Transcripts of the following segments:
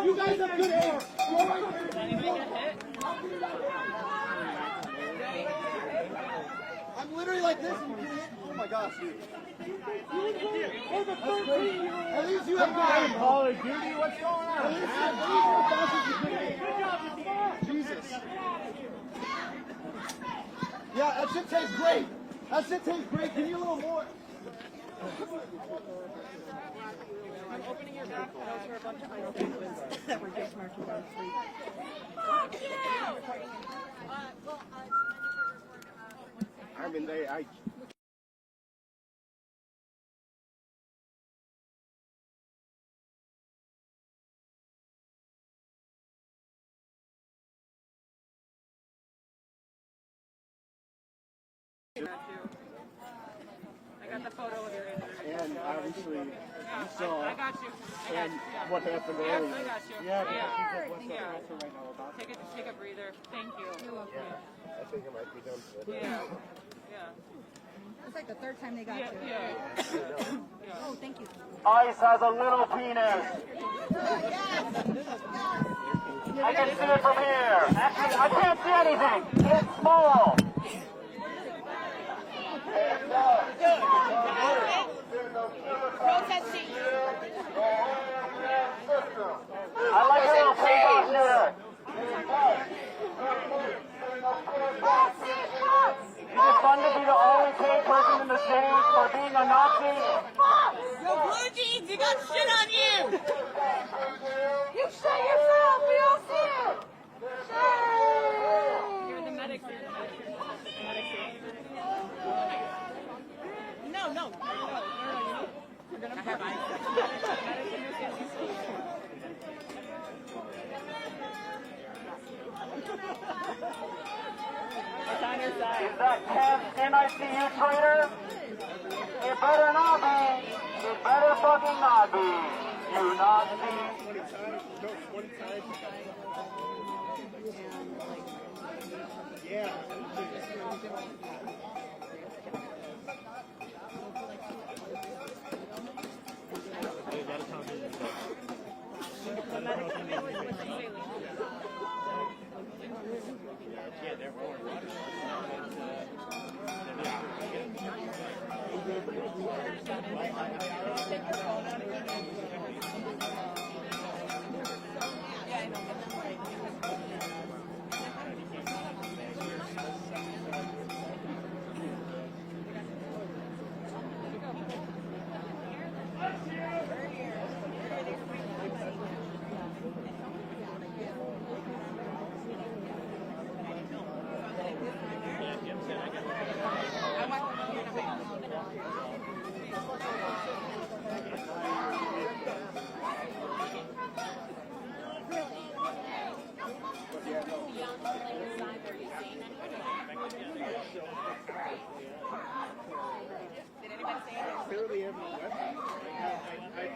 You guys have good air. I'm literally like this and you can hit. Oh my gosh, dude. At least you have good aim. Call of Duty, what's going on? Jesus. Yeah, that shit tastes great. That shit tastes great. Give me a little more. I'm opening your back. Those were a bunch of idle things that were just marking down sleep. Fuck you! I mean, I got the photo of your injury. and obviously, you saw. I got you. And what happened Yeah, earlier. I got you. Yeah, Yeah. what's right now about Take a breather. Thank you. You're welcome. I think it might be done for it. Yeah. Yeah. It's like the third time they got you. Yeah. Oh, thank you. Ice has a little penis. I can see it from here. Actually, I can't see anything. It's small. Protesting. I like a little paintball shooter. Is it fun to be the only paid person in the city for being a Nazi? Yo, blue jeans, you got shit on you. You shit yourself. We all see it. Shit. You're the medic. No. You're gonna have ice. It's on your side. Is that Kev NICU traitor? It better not be. It better fucking not be. You Nazi. Yeah. The medic Clearly, I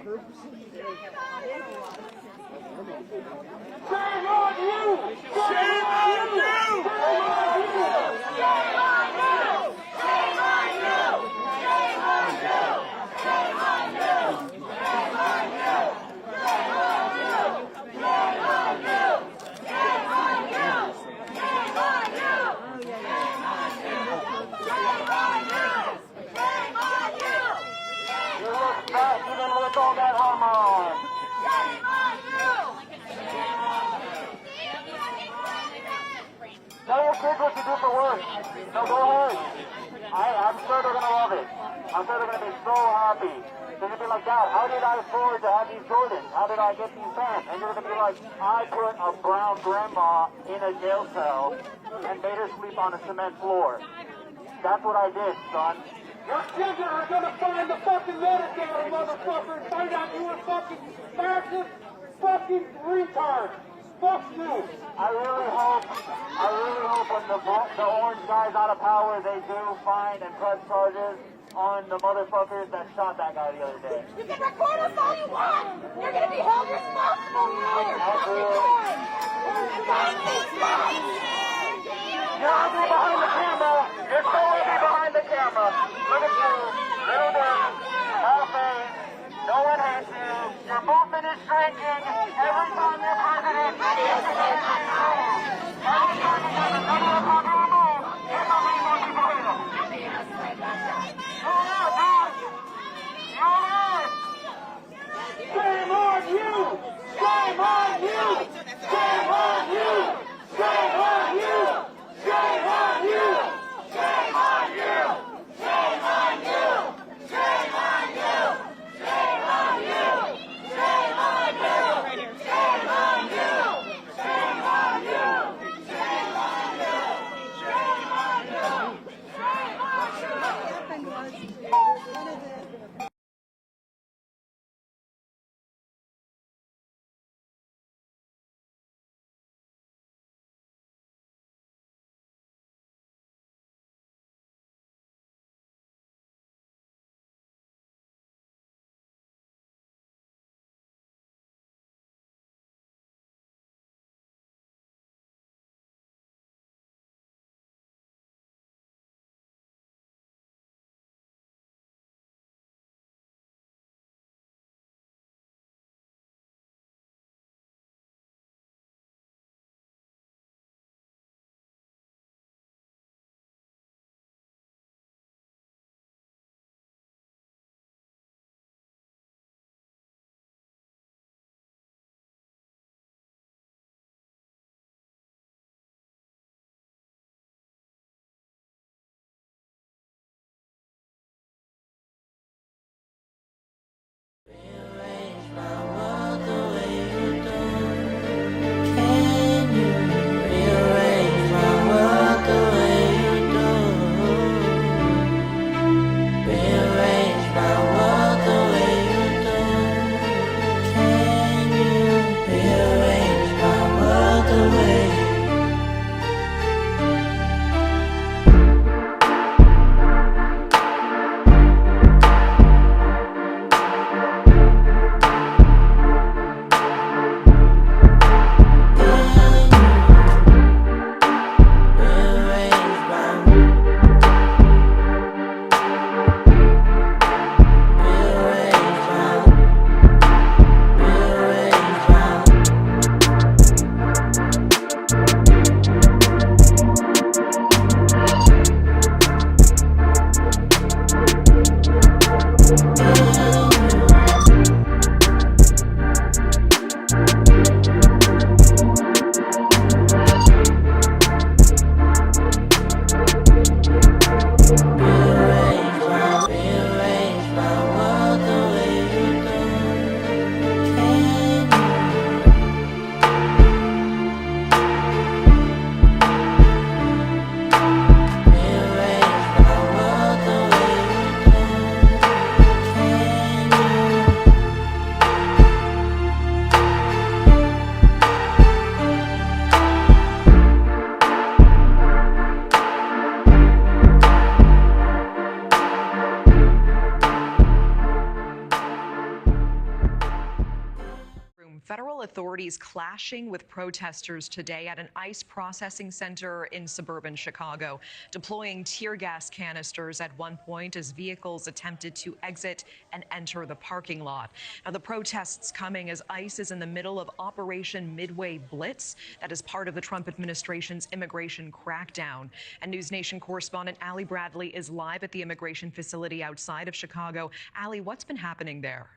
purposely did. Shame on you! Shame on you! Shame on you! Shame on you! Shame on you! Shame on you! Shame on you! Shame on you! Shame on you! Shame on you! Shame on you! Shame on you! Shame on you! Shame on you! Shame on you! You look fat even with all that armor on. Shame on you! Tell your kids what you do for work. No, go ahead. I'm sure they're going to love it. I'm sure they're going to be so happy. They're going to be like, Dad, how did I afford to have these Jordans? How did I get these pants? And you're going to be like, I put a brown grandma in a jail cell and made her sleep on a cement floor. That's what I did, son. Your children are going to find the fucking metadata, motherfucker, and find out you were fucking massive fucking retard. Fuck you. I really hope when the orange guy's out of power, they do find and press charges on the motherfuckers that shot that guy the other day. You can record us all you want. You're going to be held responsible for your fucking crime. Find these guys. You're ugly behind the camera. You're so ugly behind the camera. Look at you. Little dumb. Half-face. No one hates you. Your movement is shrinking. Every time you're president, every time you have another popular move, you're somebody more people hate him. Shame on you! Shame on you! Shame on you! Shame on you! Shame on you! Shame on you! Shame on you! Shame on you! Shame on you! Shame on you! Shame on you! authorities clashing with protesters today at an ICE processing center in suburban Chicago, deploying tear gas canisters at one point as vehicles attempted to exit and enter the parking lot. Now, the protests coming as ICE is in the middle of Operation Midway Blitz. That is part of the Trump administration's immigration crackdown. And News Nation correspondent Allie Bradley is live at the immigration facility outside of Chicago. Allie, what's been happening there?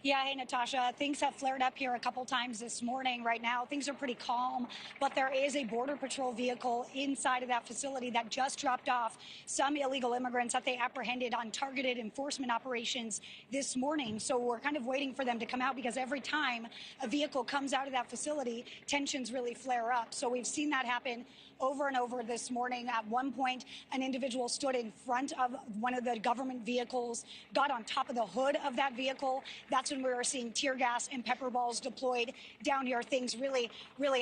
Yeah, hey, Natasha. Things have flared up here a couple times this morning. Right now, things are pretty calm, but there is a Border Patrol vehicle inside of that facility that just dropped off some illegal immigrants that they apprehended on targeted enforcement operations this morning. So we're kind of waiting for them to come out because every time a vehicle comes out of that facility, tensions really flare up. So we've seen that happen over and over this morning. At one point, an individual stood in front of one of the government vehicles, got on top of the hood of that vehicle. That's when we were seeing tear gas and pepper balls deployed down here. Things really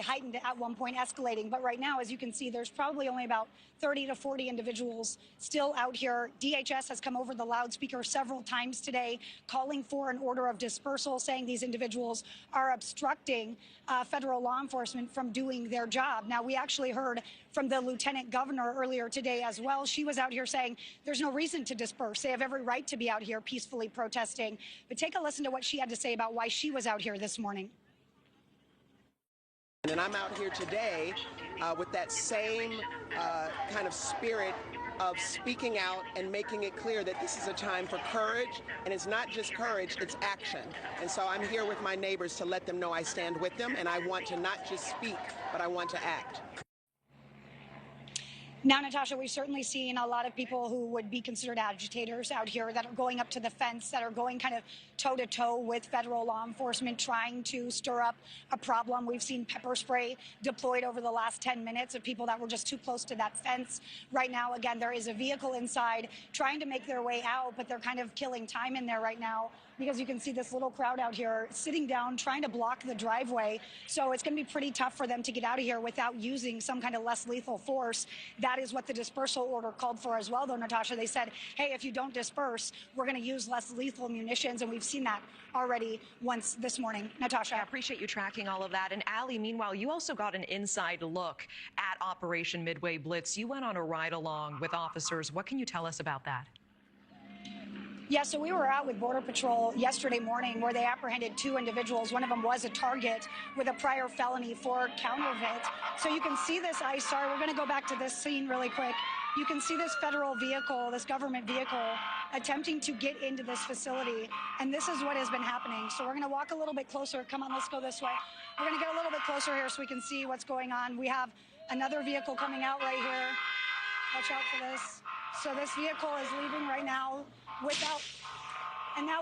heightened at one point, escalating. But right now, as you can see, there's probably only about 30 to 40 individuals still out here. DHS has come over the loudspeaker several times today, calling for an order of dispersal, saying these individuals are obstructing federal law enforcement from doing their job. Now, we actually heard from the lieutenant governor earlier today as well. She was out here saying there's no reason to disperse. They have every right to be out here peacefully protesting. But take a listen to what she had to say about why she was out here this morning. And I'm out here today with that same kind of spirit of speaking out and making it clear that this is a time for courage, and it's not just courage, it's action. And so I'm here with my neighbors to let them know I stand with them, and I want to not just speak, but I want to act. Now, Natasha, we've certainly seen a lot of people who would be considered agitators out here that are going up to the fence, that are going kind of toe-to-toe with federal law enforcement, trying to stir up a problem. We've seen pepper spray deployed over the last 10 minutes of people that were just too close to that fence. Right now, again, there is a vehicle inside trying to make their way out, but they're kind of killing time in there right now because you can see this little crowd out here sitting down, trying to block the driveway. So it's going to be pretty tough for them to get out of here without using some kind of less lethal force. That is what the dispersal order called for as well, though, Natasha. They said, hey, if you don't disperse, we're going to use less lethal munitions, and we've seen that already once this morning. Natasha. I appreciate you tracking all of that. And Allie, meanwhile, you also got an inside look at Operation Midway Blitz. You went on a ride-along with officers. What can you tell us about that? Yeah, so we were out with Border Patrol yesterday morning where they apprehended two individuals. One of them was a target with a prior felony for counterfeit. So you can see this ICE star. We're going to go back to this scene really quick. You can see this federal vehicle, this government vehicle, attempting to get into this facility. And this is what has been happening. So we're going to walk a little bit closer. Come on, let's go this way. We're going to get a little bit closer here so we can see what's going on. We have another vehicle coming out right here. Watch out for this. So this vehicle is leaving right now without, and now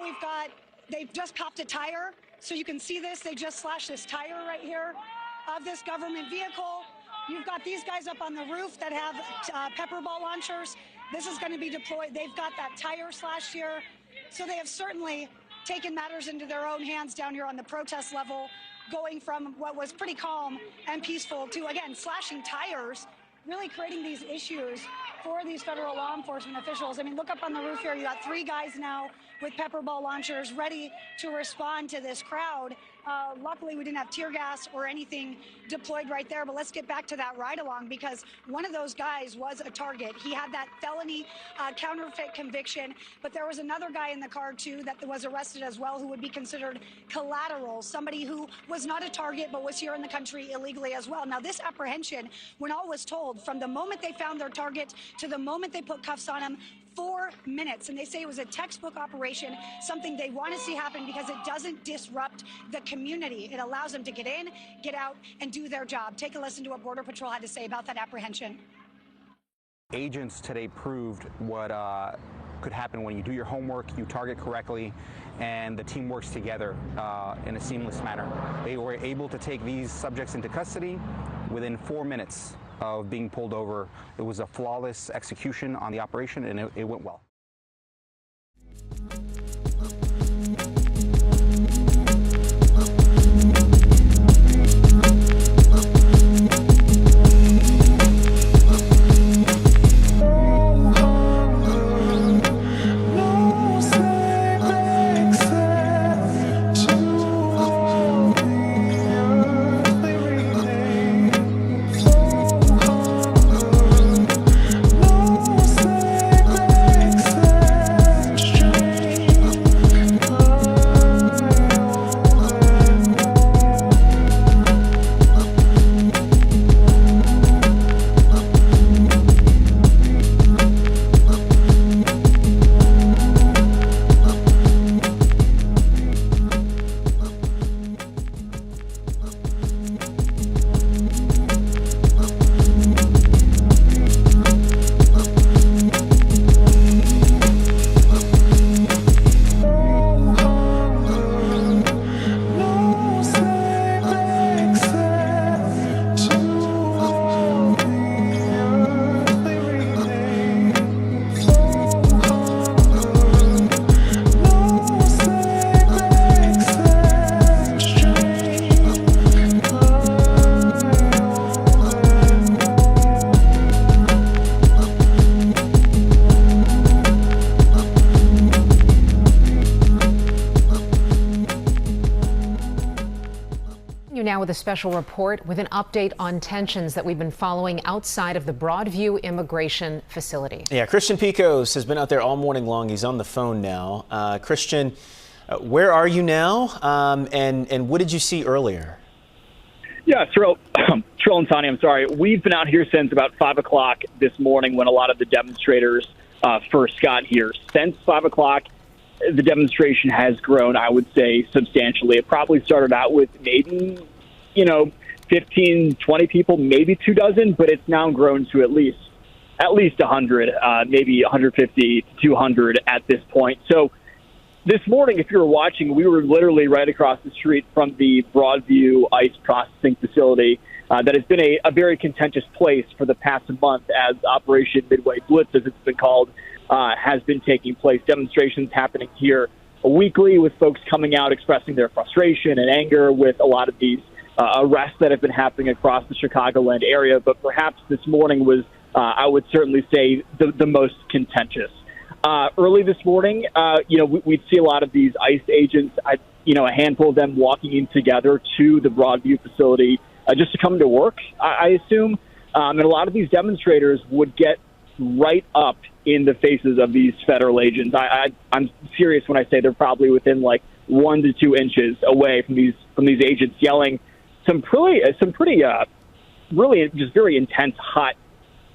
they've just popped a tire. So you can see this, they just slashed this tire right here of this government vehicle. You've got these guys up on the roof that have pepper ball launchers. This is going to be deployed. They've got that tire slashed here. So they have certainly taken matters into their own hands down here on the protest level, going from what was pretty calm and peaceful to, again, slashing tires, really creating these issues for these federal law enforcement officials. I mean, look up on the roof here. You got three guys now with pepper ball launchers ready to respond to this crowd. Luckily, we didn't have tear gas or anything deployed right there. But let's get back to that ride along, because one of those guys was a target. He had that felony counterfeit conviction. But there was another guy in the car, too, that was arrested as well, who would be considered collateral, somebody who was not a target but was here in the country illegally as well. Now, this apprehension, when all was told, from the moment they found their target to the moment they put cuffs on him, 4 minutes. And they say it was a textbook operation, something they want to see happen because it doesn't disrupt the community. It allows them to get in, get out, and do their job. Take a listen to what Border Patrol had to say about that apprehension. Agents today proved what could happen when you do your homework, you target correctly, and the team works together in a seamless manner. They were able to take these subjects into custody within 4 minutes of being pulled over. It was a flawless execution on the operation, and it went well. now with a special report with an update on tensions that we've been following outside of the Broadview immigration facility. Yeah, Christian Picos has been out there all morning long. He's on the phone now. Christian, where are you now? And what did you see earlier? Yeah, Trill and Tanya, I'm sorry. We've been out here since about 5 o'clock this morning when a lot of the demonstrators first got here. Since 5 o'clock, the demonstration has grown, I would say, substantially. It probably started out with maybe, 15, 20 people, maybe 24, but it's now grown to at least 100, maybe 150 to 200 at this point. So this morning, if you were watching, we were literally right across the street from the Broadview ICE processing facility that has been a very contentious place for the past month as Operation Midway Blitz, as it's been called, has been taking place. Demonstrations happening here weekly with folks coming out expressing their frustration and anger with a lot of these arrests that have been happening across the Chicagoland area. But perhaps this morning was, I would certainly say, the most contentious. Early this morning, we'd see a lot of these ICE agents, a handful of them walking in together to the Broadview facility just to come to work, I assume. And a lot of these demonstrators would get right up in the faces of these federal agents. I'm serious when I say they're probably within like 1 to 2 inches away from these agents, yelling some pretty really just very intense, hot,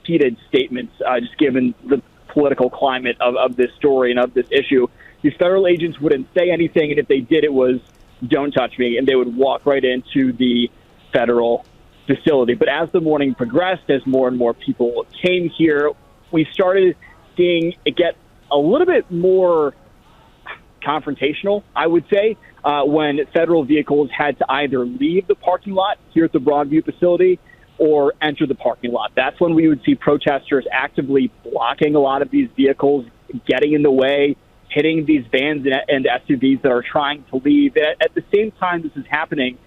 heated statements, just given the political climate of this story and of this issue. These federal agents wouldn't say anything, and if they did, it was "don't touch me," and they would walk right into the federal facility. But as the morning progressed, as more and more people came here, we started seeing it get a little bit more confrontational, I would say, when federal vehicles had to either leave the parking lot here at the Broadview facility or enter the parking lot. That's when we would see protesters actively blocking a lot of these vehicles, getting in the way, hitting these vans and SUVs that are trying to leave. At the same time this is happening,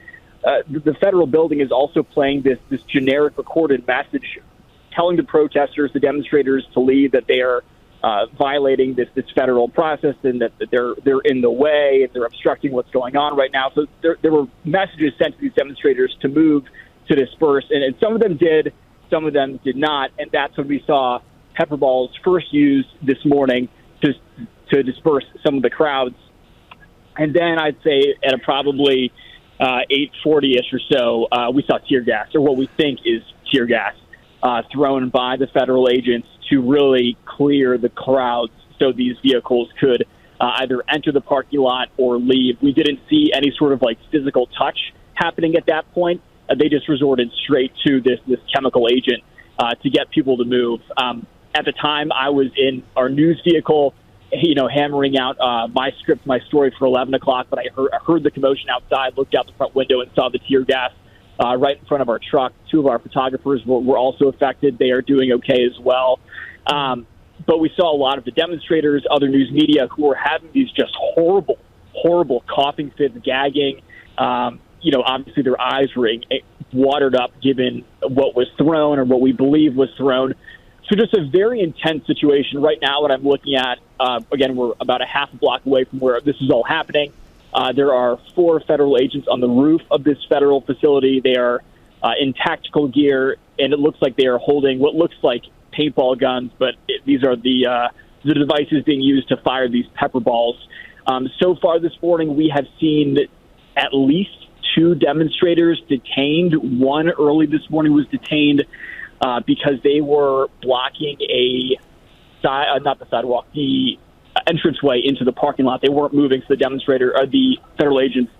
the federal building is also playing this generic recorded message telling the protesters, the demonstrators, to leave, that they are violating this federal process and that they're in the way and they're obstructing what's going on right now. So there were messages sent to these demonstrators to move, to disperse, and some of them did, some of them did not, and that's when we saw pepper balls first used this morning to disperse some of the crowds. And then I'd say at probably 8:40-ish or so, we saw tear gas, or what we think is tear gas, thrown by the federal agents to really clear the crowds so these vehicles could either enter the parking lot or leave. We didn't see any sort of like physical touch happening at that point. They just resorted straight to this chemical agent to get people to move. At the time, I was in our news vehicle, hammering out my script, my story for 11 o'clock, but I heard the commotion outside, looked out the front window and saw the tear gas right in front of our truck. 2 of our photographers were also affected. They are doing okay as well. But we saw a lot of the demonstrators, other news media, who were having these just horrible coughing fits, gagging. Obviously their eyes were watered up given what was thrown or what we believe was thrown. So just a very intense situation. Right now, what I'm looking at, again, we're about a half a block away from where this is all happening. There are 4 federal agents on the roof of this federal facility. They are in tactical gear, and it looks like they are holding what looks like paintball guns, but these are the devices being used to fire these pepper balls. So far this morning, we have seen at least 2 demonstrators detained. One early this morning was detained because they were blocking the entranceway into the parking lot. They weren't moving, so the federal agents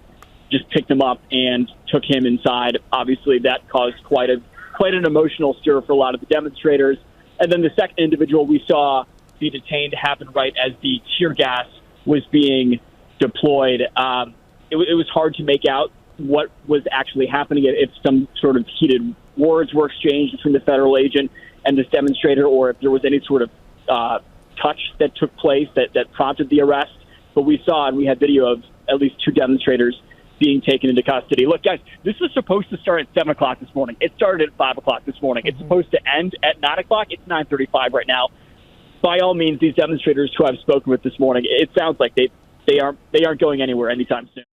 just picked him up and took him inside. Obviously, that caused quite an emotional stir for a lot of the demonstrators. And then the second individual we saw be detained happened right as the tear gas was being deployed. It was hard to make out what was actually happening, if some sort of heated words were exchanged between the federal agent and this demonstrator, or if there was any sort of touch that took place that prompted the arrest. But we saw, and we had video of at least 2 demonstrators being taken into custody. Look, guys, this was supposed to start at 7 o'clock this morning. It started at 5 o'clock this morning. It's supposed to end at 9 o'clock. It's 9:35 right now. By all means, these demonstrators who I've spoken with this morning, it sounds like they aren't going anywhere anytime soon.